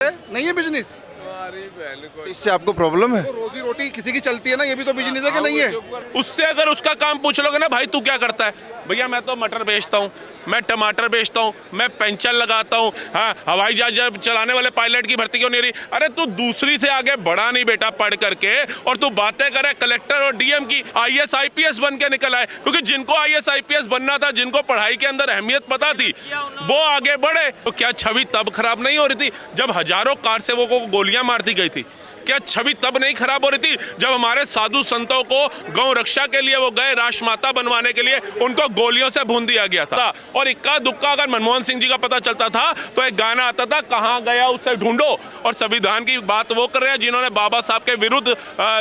है, नहीं है बिजनेस। तो इससे आपको प्रॉब्लम है? तो रोजी रोटी किसी की चलती है ना, ये भी तो बिजनेस है कि नहीं है? उससे अगर उसका काम पूछ लोगे ना, भाई तू क्या करता है, भैया मैं तो मटर बेचता हूँ, मैं टमाटर बेचता हूँ, मैं पेंशन लगाता हूँ, हाँ हवाई जहाज चलाने वाले पायलट की भर्ती क्यों नहीं रही? अरे तू दूसरी से आगे बढ़ा नहीं बेटा पढ़ करके, और तू बातें करे कलेक्टर और डीएम की, आईएएस आईपीएस बन के निकल आए। क्योंकि जिनको आईएएस आईपीएस बनना था, जिनको पढ़ाई के अंदर अहमियत पता थी, वो आगे बढ़े। तो क्या छवि तब खराब नहीं हो रही थी जब हजारों कार सेवकों को गोलियां मार दी गई थी? क्या छवि तब नहीं खराब हो रही थी जब हमारे साधु संतों को गौ रक्षा के लिए वो गए, राष्ट्रमाता बनवाने के लिए उनको गोलियों से भून दिया गया था? और इक्का दुक्का अगर मनमोहन सिंह जी का पता चलता था तो एक गाना आता था, कहां गया उसे ढूंढो। और संविधान की बात वो कर रहे हैं जिन्होंने बाबा साहब के विरुद्ध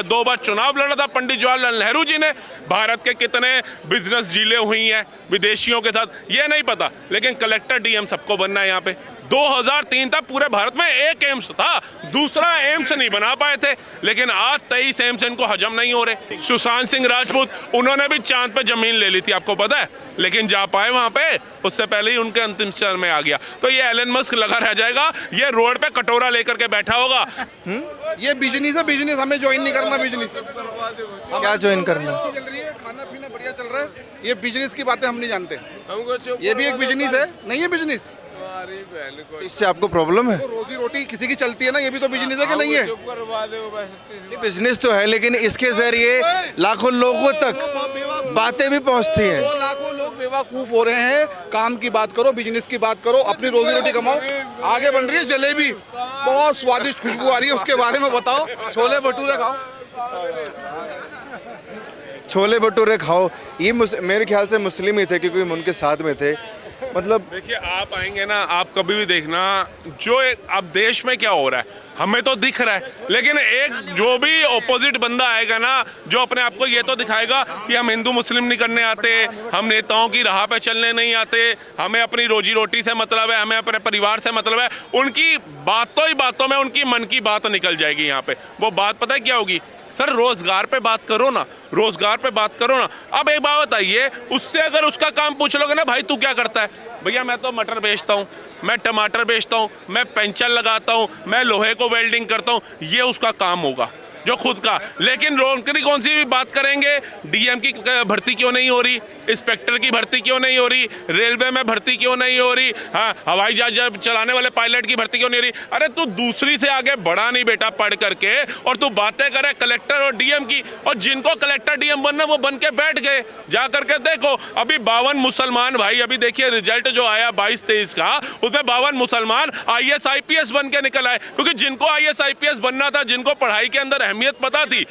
2 बार चुनाव लड़ा था, पंडित जवाहरलाल नेहरू जी ने। भारत के कितने बिजनेस डीलें हुई हैं विदेशियों के साथ, ये नहीं पता, लेकिन कलेक्टर डीएम सबको बनना है यहाँ पे। 2003 तक पूरे भारत में एक एम्स था, दूसरा एम्स नहीं बना पाए थे, लेकिन आज 23 एम्स इनको हजम नहीं हो रहे। सुशांत सिंह राजपूत, उन्होंने भी चांद पे जमीन ले ली थी, आपको पता है, लेकिन जा पाए वहां पे, उससे पहले ही उनके अंतिम चरण में आ गया। तो ये एलन मस्क लगा रह जाएगा, ये रोड पे कटोरा लेकर के बैठा होगा। ये बिजनेस है, बिजनेस हमें ज्वाइन नहीं करना। बिजनेस क्या ज्वाइन करना? अच्छी चल रही है, खाना पीना बढ़िया चल रहा है, ये बिजनेस की बातें हम नहीं जानते। ये भी एक बिजनेस है, नहीं है बिजनेस? तो इससे आपको प्रॉब्लम है? तो रोजी रोटी किसी की चलती है ना, ये भी तो बिजनेस है कि नहीं है? नहीं, बिजनेस तो है, लेकिन इसके जरिए लाखों लोगों तक बातें भी पहुंचती हैं। तो लाखों लोग बेवकूफ हो रहे हैं। काम की बात करो, बिजनेस की बात करो, अपनी रोजी रोटी कमाओ। आगे बन रही है जलेबी, बहुत स्वादिष्ट खुशबू आ रही है, उसके बारे में बताओ। छोले भटूरे खाओ, छोले भटूरे खाओ। ये मेरे ख्याल से मुस्लिम ही थे, क्योंकि हम उनके साथ में थे। मतलब देखिए, आप आएंगे ना, आप कभी भी देखना जो अब देश में क्या हो रहा है हमें तो दिख रहा है, लेकिन एक जो भी ऑपोजिट बंदा आएगा ना, जो अपने आप को ये तो दिखाएगा कि हम हिंदू मुस्लिम नहीं करने आते, हम नेताओं की राह पे चलने नहीं आते, हमें अपनी रोजी रोटी से मतलब है, हमें अपने परिवार से मतलब है, उनकी बातों ही बातों में उनकी मन की बात निकल जाएगी। यहाँ पे वो बात पता है क्या होगी? सर रोजगार पे बात करो ना, रोजगार पे बात करो ना। अब एक बात बताइए, उससे अगर उसका काम पूछ लोगे ना, भाई तू क्या करता है, भैया मैं तो मटर बेचता हूँ, मैं टमाटर बेचता हूँ, मैं पेंशन लगाता हूँ, मैं लोहे को वेल्डिंग करता हूँ, ये उसका काम होगा जो खुद का। लेकिन नौकरी कौन सी भी बात करेंगे, डीएम की भर्ती क्यों नहीं हो रही, इंस्पेक्टर की भर्ती क्यों नहीं हो रही, रेलवे में भर्ती क्यों नहीं हो रही, हाँ हवाई जहाज चलाने वाले पायलट की भर्ती क्यों नहीं हो रही? अरे तू दूसरी से आगे बढ़ा नहीं बेटा पढ़ करके, और तू बातें करे कलेक्टर और डीएम की, और जिनको कलेक्टर डीएम बनना वो बन के बैठ गए। जा करके देखो, अभी 52 मुसलमान भाई, अभी देखिए रिजल्ट जो आया 22-23 का, उसमें 52 मुसलमान आईएएस आईपीएस बन के निकल आए। क्योंकि जिनको आईएएस आईपीएस बनना था, जिनको पढ़ाई के अंदर अहमियत पता थी,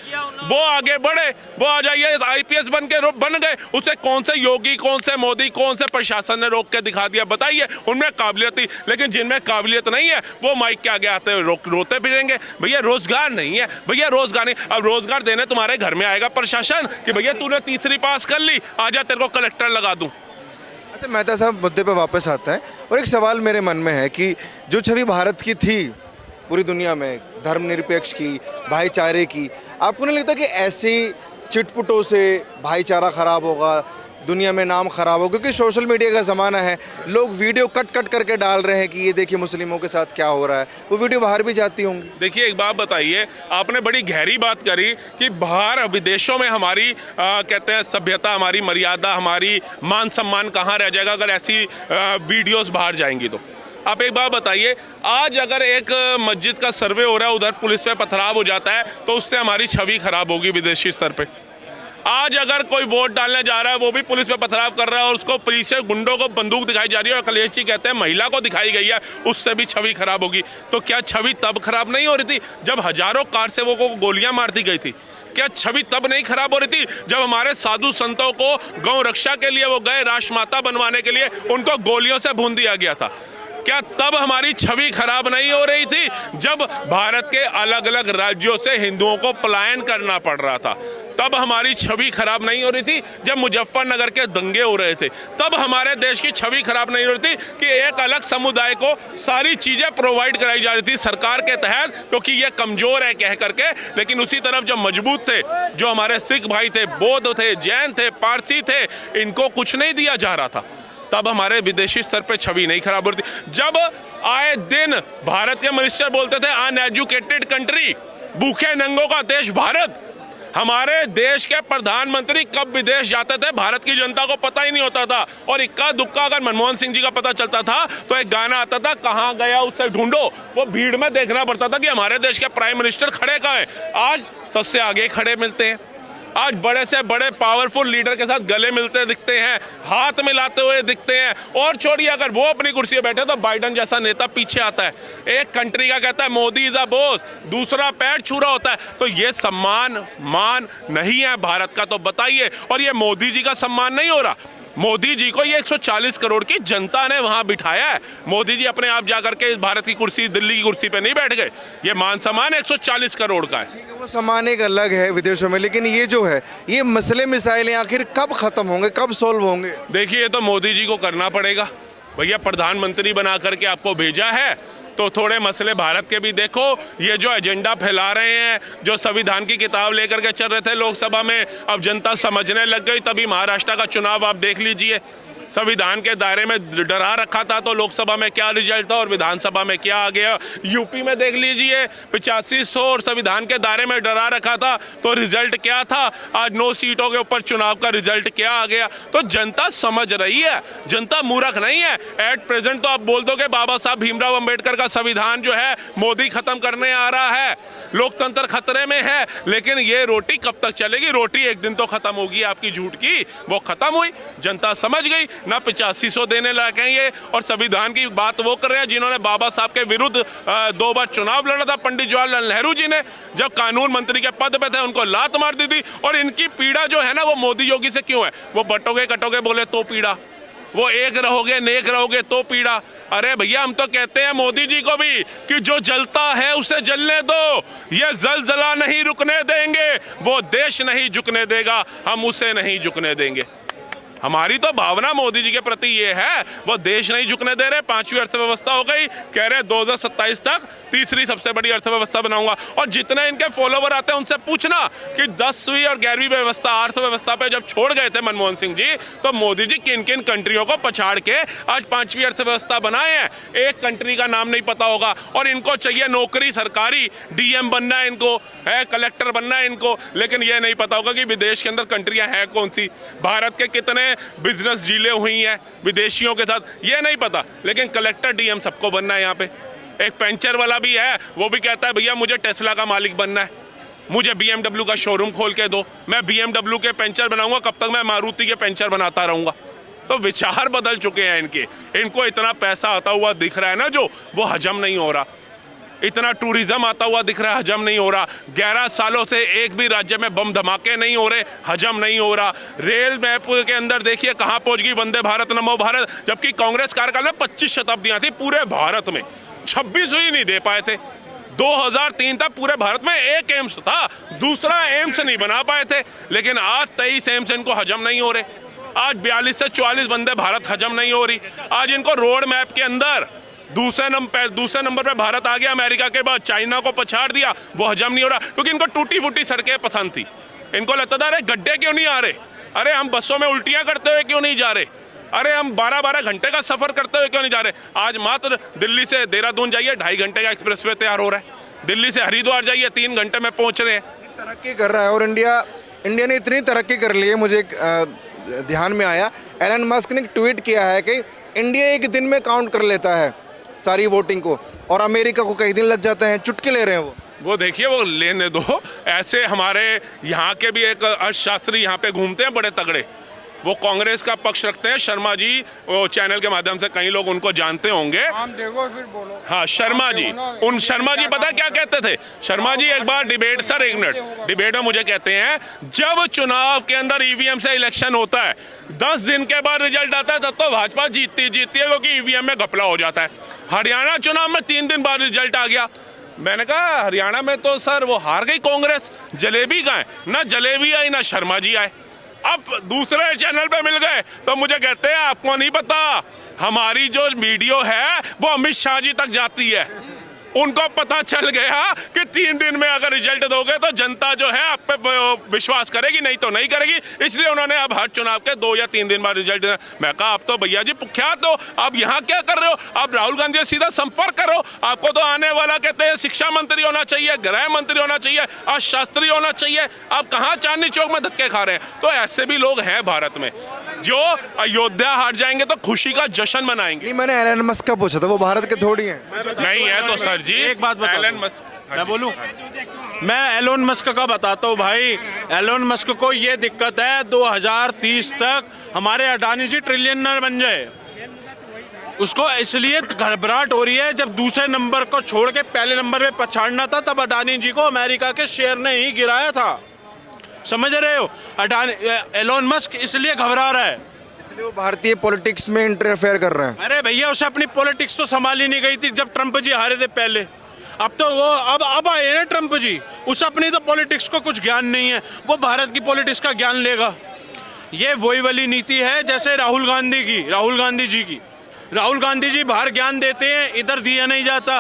वो आगे बढ़े, वो आज आईएएस आईपीएस बन गए। उसे कौन से योगी, कौन से मोदी, कौन से प्रशासन ने रोक के दिखा दिया? बताइए। उनमें काबिलियत थी, लेकिन जिनमें काबिलियत नहीं है वो माइक के आगे आते हुए रोते फिरेंगे। भैया रोजगार नहीं है, भैया रोजगार नहीं। अब रोजगार देने तुम्हारे घर में आएगा प्रशासन कि भैया तूने तीसरी पास कर ली, आजा तेरे को कलेक्टर लगा दूं। अच्छा, मेहता साहब मुद्दे पे वापस आता है, और एक सवाल मेरे मन में है कि जो छवि भारत की थी पूरी दुनिया में, धर्मनिरपेक्ष की, भाईचारे की, आपको नहीं लगता कि ऐसी चिटपुटों से भाईचारा खराब होगा, दुनिया में नाम खराब होगा? क्योंकि सोशल मीडिया का ज़माना है, लोग वीडियो कट कट करके डाल रहे हैं कि ये देखिए मुस्लिमों के साथ क्या हो रहा है, वो वीडियो बाहर भी जाती होंगी। देखिए एक बात बताइए, आपने बड़ी गहरी बात करी कि बाहर विदेशों में हमारी कहते हैं सभ्यता, हमारी मर्यादा, हमारी मान सम्मान कहाँ रह जाएगा अगर ऐसी वीडियोस बाहर जाएंगी तो? आप एक बात बताइए, आज अगर एक मस्जिद का सर्वे हो रहा है, उधर पुलिस पे पथराव हो जाता है, तो उससे हमारी छवि खराब होगी विदेशी स्तर पे। आज अगर कोई वोट डालने जा रहा है, वो भी पुलिस पे पथराव कर रहा है, और उसको पुलिस से गुंडों को बंदूक दिखाई जा रही है, और अखिलेश जी कहते हैं महिला को दिखाई गई है, उससे भी छवि खराब होगी। तो क्या छवि तब खराब नहीं हो रही थी जब हजारों कार सेवकों को गोलियां मार दी गई थी? क्या छवि तब नहीं खराब हो रही थी जब हमारे साधु संतों को गौ रक्षा के लिए वो गए, राष्ट्रमाता बनवाने के लिए उनको गोलियों से भून दिया गया था? क्या तब हमारी छवि खराब नहीं हो रही थी जब भारत के अलग अलग राज्यों से हिंदुओं को पलायन करना पड़ रहा था? तब हमारी छवि खराब नहीं हो रही थी जब मुजफ्फरनगर के दंगे हो रहे थे? तब हमारे देश की छवि खराब नहीं हो रही थी कि एक अलग समुदाय को सारी चीजें प्रोवाइड कराई जा रही थी सरकार के तहत, क्योंकि ये कमजोर है कह करके, लेकिन उसी तरफ जो मजबूत थे, जो हमारे सिख भाई थे, बौद्ध थे, जैन थे, पारसी थे, इनको कुछ नहीं दिया जा रहा था। तब हमारे विदेशी स्तर पे छवि नहीं खराब होती। जब आए दिन भारत के मिनिस्टर बोलते थे अनएजुकेटेड कंट्री, भूखे नंगों का देश भारत, हमारे देश के प्रधानमंत्री कब विदेश जाते थे भारत की जनता को पता ही नहीं होता था। और इक्का दुक्का अगर मनमोहन सिंह जी का पता चलता था तो एक गाना आता था, कहाँ गया उसे ढूंढो। वो भीड़ में देखना पड़ता था कि हमारे देश के प्राइम मिनिस्टर खड़े कहाँ हैं। आज सबसे आगे खड़े मिलते हैं, आज बड़े से बड़े पावरफुल लीडर के साथ गले मिलते दिखते हैं, हाथ मिलाते हुए दिखते हैं। और छोड़िए, अगर वो अपनी कुर्सी पे बैठे तो बाइडन जैसा नेता पीछे आता है। एक कंट्री का कहता है मोदी इज अ बॉस, दूसरा पैर छू रहा होता है। तो ये सम्मान मान नहीं है भारत का, तो बताइए। और ये मोदी जी का सम्मान नहीं हो रहा, मोदी जी को ये 140 करोड़ की जनता ने वहां बिठाया है। मोदी जी अपने आप जाकर के इस भारत की कुर्सी, दिल्ली की कुर्सी पे नहीं बैठ गए। ये मान सम्मान 140 करोड़ का है। वो सम्मान एक अलग है विदेशों में, लेकिन ये जो है ये मसले मिसाइलें आखिर कब खत्म होंगे, कब सॉल्व होंगे? देखिए, ये तो मोदी जी को करना पड़ेगा। भैया प्रधानमंत्री बना करके आपको भेजा है तो थोड़े मसले भारत के भी देखो। ये जो एजेंडा फैला रहे हैं, जो संविधान की किताब लेकर के चल रहे थे लोकसभा में, अब जनता समझने लग गई। तभी महाराष्ट्र का चुनाव आप देख लीजिए, संविधान के दायरे में डरा रखा था तो लोकसभा में क्या रिजल्ट था और विधानसभा में क्या आ गया। यूपी में देख लीजिए 8500 और संविधान के दायरे में डरा रखा था तो रिजल्ट क्या था। आज 9 सीटों के ऊपर चुनाव का रिजल्ट क्या आ गया। तो जनता समझ रही है, जनता मूर्ख नहीं है। एट प्रेजेंट तो आप बोल दोगे बाबा साहब भीमराव अंबेडकर का संविधान जो है मोदी खत्म करने आ रहा है, लोकतंत्र खतरे में है। लेकिन ये रोटी कब तक चलेगी? रोटी एक दिन तो खत्म होगी आपकी झूठ की। वो खत्म हुई, जनता समझ गई। ना 8500 देने लायक हैं ये, और संविधान की बात वो कर रहे हैं जिन्होंने बाबा साहब के विरुद्ध 2 बार चुनाव लड़ा था। पंडित जवाहरलाल नेहरू जी ने जब कानून मंत्री के पद पे थे उनको लात मार दी थी। और इनकी पीड़ा जो है ना वो मोदी योगी से क्यों है? वो बटोगे कटोगे बोले तो पीड़ा, वो एक रहोगे नेक रहोगे तो पीड़ा। अरे भैया हम तो कहते हैं मोदी जी को भी कि जो जलता है उसे जलने दो, ये जलजला नहीं रुकने देंगे, वो देश नहीं झुकने देगा, हम उसे नहीं झुकने देंगे। हमारी तो भावना मोदी जी के प्रति ये है, वो देश नहीं झुकने दे रहे। 5वीं अर्थव्यवस्था हो गई, कह रहे 2027 तक तीसरी सबसे बड़ी अर्थव्यवस्था बनाऊंगा। और जितने इनके फॉलोवर आते हैं उनसे पूछना कि 10वीं और 11वीं व्यवस्था अर्थव्यवस्था पे जब छोड़ गए थे मनमोहन सिंह जी, तो मोदी जी किन किन कंट्रियों को पछाड़ के आज 5वीं अर्थव्यवस्था बनाए हैं। एक कंट्री का नाम नहीं पता होगा। और इनको चाहिए नौकरी सरकारी, डीएम बनना है इनको, है कलेक्टर बनना है इनको, लेकिन ये नहीं पता होगा कि विदेश के अंदर कंट्रियां हैं कौन सी, भारत के कितने बिजनेस डीलें हुई हैं विदेशियों के साथ, ये नहीं पता। लेकिन कलेक्टर डीएम सबको बनना है यहाँ पे। एक पंचर वाला भी है, वो भी कहता है भैया मुझे टेस्ला का मालिक बनना है, मुझे BMW का शोरूम खोल के दो, मैं BMW के पंचर बनाऊंगा, कब तक मैं मारुति के पंचर बनाता रहूंगा। तो विचार बदल चुके हैं इनके। इनको इतना पैसा आता हुआ दिख रहा है ना जो, वो हजम नहीं हो रहा। इतना टूरिज्म आता हुआ दिख रहा है, हजम नहीं हो रहा। 11 सालों से एक भी राज्य में बम धमाके नहीं हो रहे, हजम नहीं हो रहा। रेल मैप के अंदर देखिए कहाँ पहुंच गई वंदे भारत नमो भारत, जबकि कांग्रेस कार्यकाल में 25 शताब्दियां थी पूरे भारत में, 26 ही नहीं दे पाए थे। 2003 तक पूरे भारत में एक एम्स था, दूसरा एम्स नहीं बना पाए थे। लेकिन आज 23 एम्स इनको हजम नहीं हो रहे। आज 42 से 44 वंदे भारत हजम नहीं हो रही। आज इनको रोड मैप के अंदर दूसरे नंबर पे भारत आ गया, अमेरिका के बाद चाइना को पछाड़ दिया, वो हजम नहीं हो रहा। क्योंकि इनको टूटी फूटी सड़कें पसंद थी। इनको लगता था अरे गड्ढे क्यों नहीं आ रहे, अरे हम बसों में उल्टियां करते हुए क्यों नहीं जा रहे, अरे हम 12-12 घंटे का सफर करते हुए क्यों नहीं जा रहे। आज मात्र दिल्ली से देहरादून जाइए 2.5 घंटे का एक्सप्रेसवे तैयार हो रहा है, दिल्ली से हरिद्वार जाइए 3 घंटे में पहुंच रहे हैं। तरक्की कर रहा है और इंडिया ने इतनी तरक्की कर ली है, मुझे ध्यान में आया एलन मस्क ने ट्वीट किया है कि इंडिया एक दिन में काउंट कर लेता है सारी वोटिंग को और अमेरिका को कई दिन लग जाते हैं। चुटकी ले रहे हैं वो देखिए, वो लेने दो। ऐसे हमारे यहाँ के भी एक अर्थशास्त्री यहाँ पे घूमते हैं बड़े तगड़े, वो कांग्रेस का पक्ष रखते हैं, शर्मा जी, वो चैनल के माध्यम से कई लोग उनको जानते होंगे। देखो फिर बोलो। हाँ, शर्मा जी, उन शर्मा जी पता क्या कहते थे? शर्मा जी एक बार डिबेट, सर एक मिनट, डिबेट में मुझे कहते हैं जब चुनाव के अंदर ईवीएम से इलेक्शन होता है 10 दिन के बाद रिजल्ट आता है तब तो भाजपा जीतती है क्योंकि ईवीएम में घपला हो जाता है। हरियाणा चुनाव में 3 दिन बाद रिजल्ट आ गया। मैंने कहा हरियाणा में तो सर वो हार गई कांग्रेस, जलेबी का है ना, जलेबी आई ना शर्मा जी आए। अब दूसरे चैनल पे मिल गए तो मुझे कहते हैं आपको नहीं पता, हमारी जो वीडियो है वो अमित शाह जी तक जाती है, उनको पता चल गया कि 3 दिन में अगर रिजल्ट दोगे तो जनता जो है आप पे विश्वास करेगी, नहीं तो नहीं करेगी। इसलिए उन्होंने अब हर चुनाव के 2 या 3 दिन बाद रिजल्ट देना। मैं कहा आप तो भैया जी कुख्यात हो, आप यहाँ क्या कर रहे हो? आप राहुल गांधी से सीधा संपर्क करो। आपको तो आने वाला कहते हैं शिक्षा मंत्री होना चाहिए, गृह मंत्री होना चाहिए, अर्थशास्त्री होना चाहिए। आप कहाँ चांदनी चौक में धक्के खा रहे हैं? तो ऐसे भी लोग हैं भारत में जो अयोध्या हार जाएंगे तो खुशी का जश्न मनाएंगे। नहीं, मैंने एलन मस्क का पूछा था, वो भारत के थोड़ी हैं। नहीं है तो सर जी एक बात बताओ। एलन मस्क, मैं बोलूं, मैं एलोन मस्क का बताता हूँ भाई। एलोन मस्क को ये दिक्कत है 2030 तक हमारे अडानी जी ट्रिलियनर बन जाए। उसको इसलिए घबराहट हो रही है, जब दूसरे नंबर को छोड़ के पहले नंबर पे पछाड़ना था तब अडानी जी को अमेरिका के शेयर ने ही गिराया था। समझ रहे हो? अडानी एलोन मस्क इसलिए घबरा रहा है, इसलिए वो भारतीय पॉलिटिक्स में इंटरफेयर कर रहे हैं। अरे भैया उसे अपनी पॉलिटिक्स तो संभाली नहीं गई थी जब ट्रम्प जी हारे थे पहले। अब तो वो अब आए ना ट्रम्प जी, उसे अपनी तो पॉलिटिक्स को कुछ ज्ञान नहीं है, वो भारत की पॉलिटिक्स का ज्ञान लेगा। ये वही वाली नीति है जैसे राहुल गांधी जी बाहर ज्ञान देते हैं, इधर दिया नहीं जाता।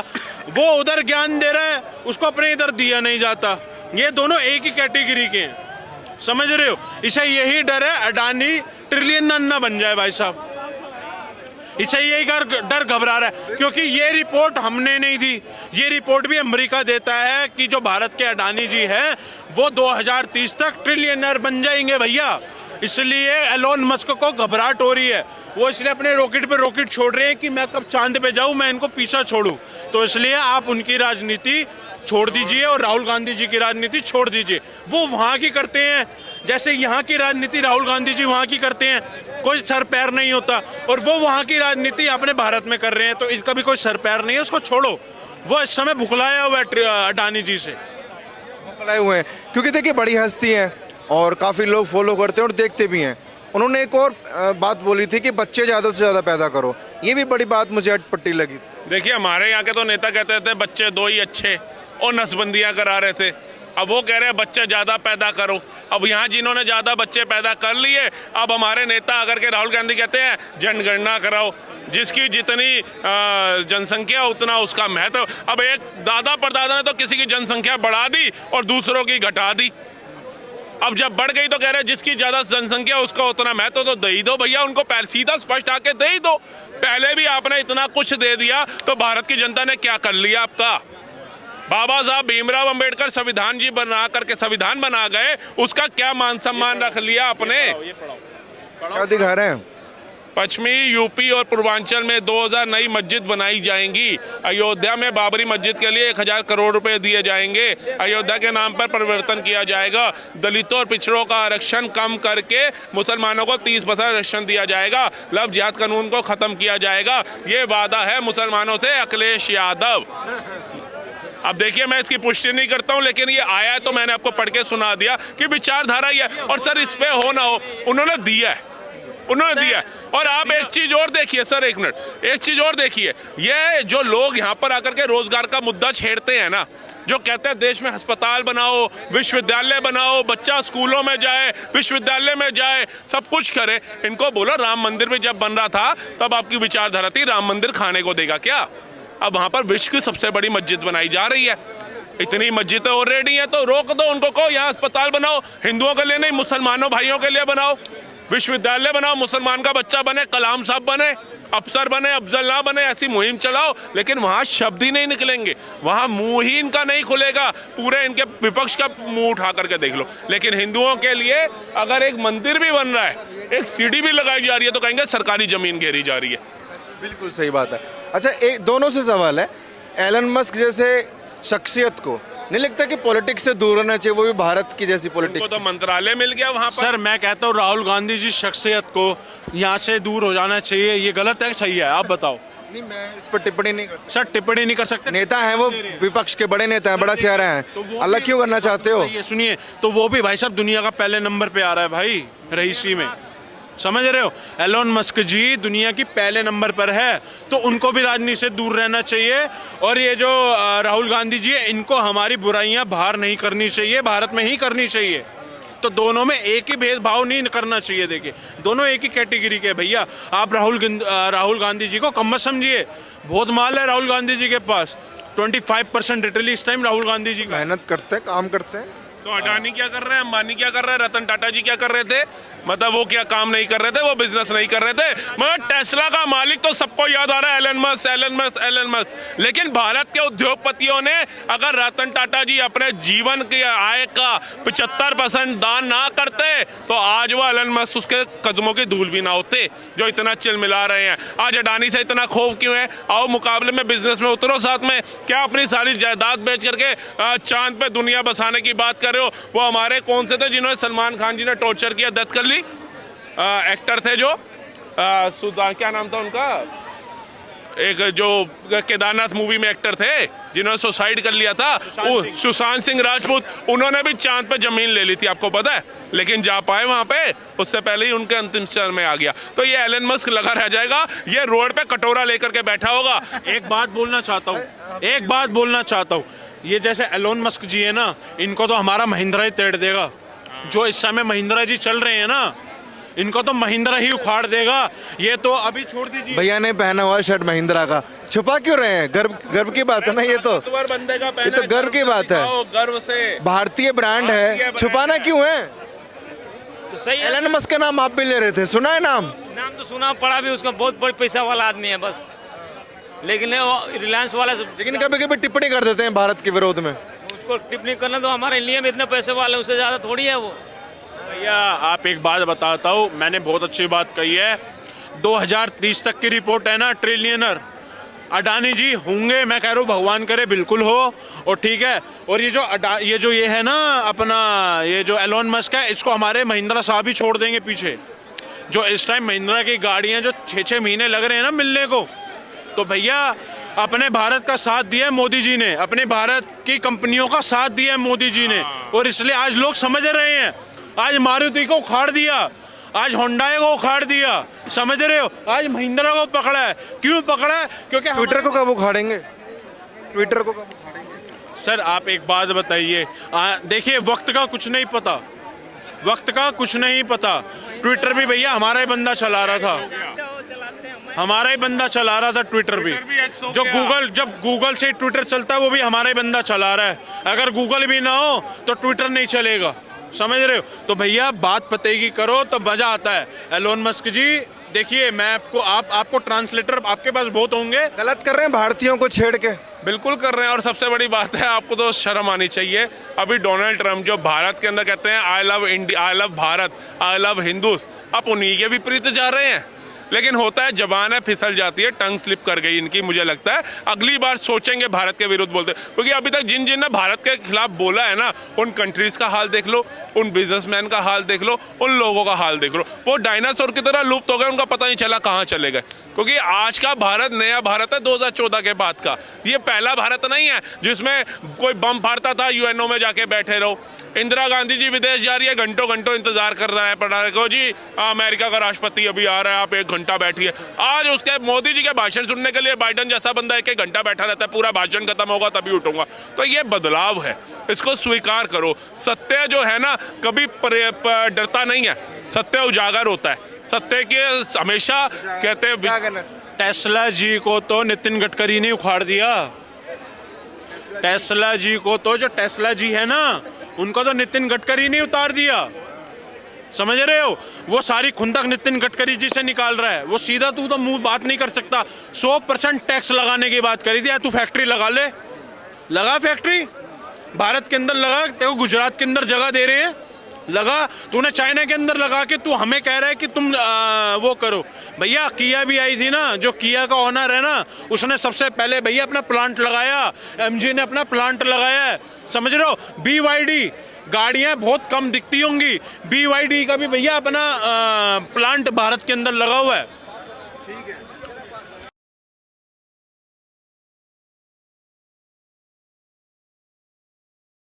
वो उधर ज्ञान दे रहा है, उसको अपने इधर दिया नहीं जाता। ये दोनों एक ही कैटेगरी के हैं, समझ रहे हो? इसे यही डर है अडानी ट्रिलियनर ना बन जाए भाई साहब। इसे यही डर घबरा रहा है, क्योंकि ये रिपोर्ट हमने नहीं दी, ये रिपोर्ट भी अमेरिका देता है कि जो भारत के अडानी जी हैं वो 2030 तक ट्रिलियनर बन जाएंगे भैया। इसलिए एलोन मस्क को घबराहट हो रही है, वो इसलिए अपने रॉकेट पे रॉकेट छोड़ रहे हैं कि मैं कब चांद पे जाऊं, मैं इनको पीछा छोड़ूं। तो इसलिए आप उनकी राजनीति छोड़ दीजिए और राहुल गांधी जी की राजनीति छोड़ दीजिए। वो वहाँ की करते हैं जैसे यहाँ की राजनीति राहुल गांधी जी वहाँ की करते हैं, कोई सर पैर नहीं होता। और वो वहाँ की राजनीति अपने भारत में कर रहे हैं, तो इनका भी कोई सर पैर नहीं है, उसको छोड़ो। वो इस समय भुखलाया हुआ है अडानी जी से, भुखलाए हुए हैं। क्योंकि देखिए बड़ी हस्ती है और काफ़ी लोग फॉलो करते हैं और देखते भी हैं। उन्होंने एक और बात बोली थी कि बच्चे ज़्यादा से ज़्यादा पैदा करो, ये भी बड़ी बात मुझे अटपटी लगी। देखिए हमारे यहाँ के तो नेता कहते थे बच्चे 2 ही अच्छे, और नसबंदियाँ करा रहे थे। अब वो कह रहे हैं बच्चे ज़्यादा पैदा करो। अब यहाँ जिन्होंने ज़्यादा बच्चे पैदा कर लिए, अब हमारे नेता अगर के राहुल गांधी कहते हैं जनगणना कराओ, जिसकी जितनी जनसंख्या उतना उसका महत्व। अब एक दादा परदादा ने तो किसी की जनसंख्या बढ़ा दी और दूसरों की घटा दी। अब जब बढ़ गई तो कह रहे हैं जिसकी ज्यादा जनसंख्या उसका उतना महत्व, तो दे ही दो भैया उनको, पैर सीधा स्पष्ट आके दे ही दो। पहले भी आपने इतना कुछ दे दिया तो भारत की जनता ने क्या कर लिया आपका? बाबा साहब भीमराव अंबेडकर संविधान जी बना करके संविधान बना गए, उसका क्या मान सम्मान रख लिया आपने? क्या दिखा रहे हैं? पश्चिमी यूपी और पूर्वांचल में 2000 नई मस्जिद बनाई जाएंगी। अयोध्या में बाबरी मस्जिद के लिए 1000 करोड़ रुपए दिए जाएंगे। अयोध्या के नाम पर परिवर्तन किया जाएगा। दलितों और पिछड़ों का आरक्षण कम करके मुसलमानों को 30% आरक्षण दिया जाएगा। लव जिहाद कानून को खत्म किया जाएगा। ये वादा है मुसलमानों से अखिलेश यादव। अब देखिए मैं इसकी पुष्टि नहीं करता हूं, लेकिन ये आया है तो मैंने आपको पढ़ के सुना दिया कि विचारधारा ये है। और सर इस पे हो ना हो, उन्होंने दिया है, उन्होंने दिया। और आप एक चीज और देखिए सर, एक मिनट, एक चीज और देखिए, ये जो लोग यहाँ पर आकर के रोजगार का मुद्दा छेड़ते हैं ना, जो कहते हैं देश में अस्पताल बनाओ, विश्वविद्यालय बनाओ, बच्चा स्कूलों में जाए, विश्वविद्यालय में जाए, सब कुछ करे, इनको बोलो राम मंदिर भी जब बन रहा था तब आपकी विचारधारा थी राम मंदिर खाने को देगा क्या? अब वहां पर विश्व की सबसे बड़ी मस्जिद बनाई जा रही है। इतनी मस्जिदें ऑलरेडी हैं, तो रोक दो उनको, कहो यहाँ अस्पताल बनाओ, हिंदुओं के लिए नहीं मुसलमानों भाइयों के लिए बनाओ, विश्वविद्यालय बनाओ, मुसलमान का बच्चा बने, कलाम साहब बने, अफसर बने, अफजल ना बने, ऐसी मुहिम चलाओ। लेकिन वहाँ शब्द ही नहीं निकलेंगे, वहाँ मुंह ही इनका नहीं खुलेगा। पूरे इनके विपक्ष का मुंह उठा करके देख लो। लेकिन हिंदुओं के लिए अगर एक मंदिर भी बन रहा है, एक सीढ़ी भी लगाई जा रही है, तो कहेंगे सरकारी जमीन घेरी जा रही है। बिल्कुल सही बात है। अच्छा, एक दोनों से सवाल है, एलन मस्क जैसे शख्सियत को नहीं लगता कि पॉलिटिक्स से दूर रहना चाहिए, वो भी भारत की जैसी पॉलिटिक्स? तो मंत्रालय मिल गया वहाँ पर। सर मैं कहता हूँ राहुल गांधी जी शख्सियत को यहाँ से दूर हो जाना चाहिए। ये गलत है सही है, आप बताओ। नहीं, मैं इस पर टिप्पणी नहीं कर सकता। सर टिप्पणी नहीं कर सकते, नेता हैं वो, विपक्ष के बड़े नेता हैं, बड़ा चेहरा है, अलग क्यों करना चाहते हो? ये सुनिए, तो वो भी भाई साहब दुनिया का पहले नंबर पे आ रहा है भाई रईसी में, समझ रहे हो? एलोन मस्क जी दुनिया की पहले नंबर पर है, तो उनको भी राजनीति से दूर रहना चाहिए। और ये जो राहुल गांधी जी है, इनको हमारी बुराइयां बाहर नहीं करनी चाहिए, भारत में ही करनी चाहिए। तो दोनों में एक ही भेदभाव नहीं करना चाहिए। देखिए दोनों एक ही कैटेगरी के भैया। आप राहुल गांधी जी को कम मत समझिए, बहुत माल है राहुल गांधी जी के पास। 25% रिटेल इस टाइम राहुल गांधी जी का। मेहनत करते हैं, काम करते हैं। तो अडानी क्या कर रहे हैं, अंबानी क्या कर रहे हैं, रतन टाटा जी क्या कर रहे थे? मतलब वो क्या काम नहीं कर रहे थे, वो बिजनेस नहीं कर रहे थे। मगर टेस्ला का मालिक तो सबको याद आ रहा है, Elon Musk, Elon Musk, Elon Musk. लेकिन भारत के उद्योगपतियों ने अगर रतन टाटा जी अपने जीवन की आय का 75% दान ना करते तो आज वो एलन मस्क उसके कदमों की धूल भी ना होते जो इतना चिलमिला रहे हैं। आज अडानी से इतना खौफ क्यों है? आओ मुकाबले में बिजनेस में उतरो साथ में। क्या अपनी सारी जायदाद बेच करके चांद पे दुनिया बसाने की बात कर रहे हो? वो हमारे कौन से थे जिन्होंने सलमान खान जी ने टॉर्चर किया, डेथ कर ली? एक्टर थे जो क्या नाम था उनका, एक जो केदारनाथ मूवी में एक्टर थे जिन्होंने सुसाइड कर लिया था, सुशांत सिंह राजपूत। उन्होंने भी चांद पे जमीन ले ली थी, आपको पता है, लेकिन जा पाए वहां पे उससे पहले ही उनके अंतिम चरण में आ गया। तो ये एलन मस्क लगा रह जाएगा, ये रोड पे कटोरा लेकर के बैठा होगा। एक बात बोलना चाहता हूँ, ये जैसे एलोन मस्क जी है ना, इनको तो हमारा महिंद्रा ही तेड़ देगा। जो इस समय महिंद्रा जी चल रहे हैं ना, इनको तो महिंद्रा ही उखाड़ देगा। ये तो अभी छोड़ दीजिए, भैया ने पहना हुआ शर्ट महिंद्रा का, छुपा क्यों रहे हैं? गर्व की बात है ना, ये तो गर्व की बात है, गर्व से भारतीय ब्रांड है, छुपाना क्यों है? तो सही है। एलन मस्क का नाम आप भी ले रहे थे, सुना है नाम तो सुना पड़ा भी, उसका बहुत बड़ी पैसा वाला आदमी है बस। लेकिन रिलायंस वाला लेकिन कभी कभी टिप्पणी कर देते हैं भारत के विरोध में। उसको टिप्पणी करना, तो हमारे इंडिया में इतने पैसे वाले उससे ज़्यादा थोड़ी है वो। भैया आप एक बात बताता हूँ, मैंने बहुत अच्छी बात कही है। 2030 तक की रिपोर्ट है ना, ट्रिलियनर अडानी जी होंगे। मैं कह रहा हूँ भगवान करे बिल्कुल हो। और ठीक है, और ये है ना अपना, ये जो एलोन मस्क है, इसको हमारे महिंद्रा साहब ही छोड़ देंगे पीछे। जो इस टाइम महिंद्रा की गाड़ियाँ जो 6-6 महीने लग रहे हैं ना मिलने को, तो भैया अपने भारत का साथ दिया है मोदी जी ने, अपने भारत की कंपनियों का साथ दिया है मोदी जी ने, और इसलिए आज लोग समझ रहे हैं। आज मारुति को उखाड़ दिया, आज होंडाई को उखाड़ दिया, समझ रहे हो? आज महिंद्रा को पकड़ा है। क्यों पकड़ा है? क्योंकि ट्विटर को कब उखाड़ेंगे? ट्विटर को कब उखाड़ेंगे? सर आप एक बात बताइए, देखिए वक्त का कुछ नहीं पता, वक्त का कुछ नहीं पता। ट्विटर भी भैया हमारा ही बंदा चला रहा था, हमारा ही बंदा चला रहा था ट्विटर भी। जब गूगल से ट्विटर चलता है, वो भी हमारा ही बंदा चला रहा है। अगर गूगल भी ना हो तो ट्विटर नहीं चलेगा, समझ रहे हो? तो भैया बात पते की करो तो मजा आता है। एलोन मस्क जी देखिए, मैं आपको ट्रांसलेटर आपके पास बहुत होंगे। गलत कर रहे हैं भारतीयों को छेड़ के। बिल्कुल कर रहे हैं। और सबसे बड़ी बात है, आपको तो शर्म आनी चाहिए। अभी डोनाल्ड ट्रंप जो भारत के अंदर कहते हैं I love India, I love Bharat, I love Hindus, आप उन्हीं के विपरीत जा रहे हैं। लेकिन होता है, जबान है फिसल जाती है, टंग स्लिप कर गई इनकी। मुझे लगता है अगली बार सोचेंगे भारत के विरुद्ध बोलते, क्योंकि अभी तक जिन जिन ने भारत के खिलाफ बोला है ना, उन कंट्रीज का हाल देख लो, उन बिजनेसमैन का हाल देख लो, उन लोगों का हाल देख लो। वो डायनासोर की तरह लुप्त हो गए, उनका पता नहीं चला कहाँ चले गए। क्योंकि आज का भारत नया भारत है 2014 के बाद का। ये पहला भारत नहीं है जिसमें कोई बम फाड़ता था, यूएनओ में जाके बैठे रहो। इंदिरा गांधी जी विदेश जा रही है, घंटों घंटों इंतजार कर रहा है पड़ा है जी अमेरिका का राष्ट्रपति अभी आ रहा है, आप 1 घंटा बैठिए। आज उसके मोदी जी के भाषण सुनने के लिए बाइडन जैसा बंदा 1 घंटा बैठा रहता है, पूरा भाषण खत्म होगा तभी उठूंगा। तो ये बदलाव है, इसको स्वीकार करो। सत्य जो है ना कभी डरता नहीं है, सत्य उजागर होता है। सत्य के हमेशा कहते हैं। टेस्ला जी को तो नितिन गडकरी ने उखाड़ दिया। टेस्ला जी को तो, जो टेस्ला जी है ना, उनको तो नितिन गडकरी ने उतार दिया, समझ रहे हो? वो सारी खुंदक नितिन गडकरी जी से निकाल रहा है। वो सीधा तू तो मुंह बात नहीं कर सकता। 100% टैक्स लगाने की बात करी थी। तू फैक्ट्री लगा ले, लगा फैक्ट्री भारत के अंदर लगा। तेरे गुजरात के अंदर जगह दे रहे हैं, लगा। तूने चाइना के अंदर लगा के तू हमें कह रहा है कि तुम वो करो। भैया किया भी आई थी ना, जो किया का ओनर है ना, उसने सबसे पहले भैया अपना प्लांट लगाया। एमजी ने अपना प्लांट लगाया है, समझ रहे हो? BYD गाड़ियां बहुत कम दिखती होंगी, BYD का भी भैया अपना प्लांट भारत के अंदर लगा हुआ है।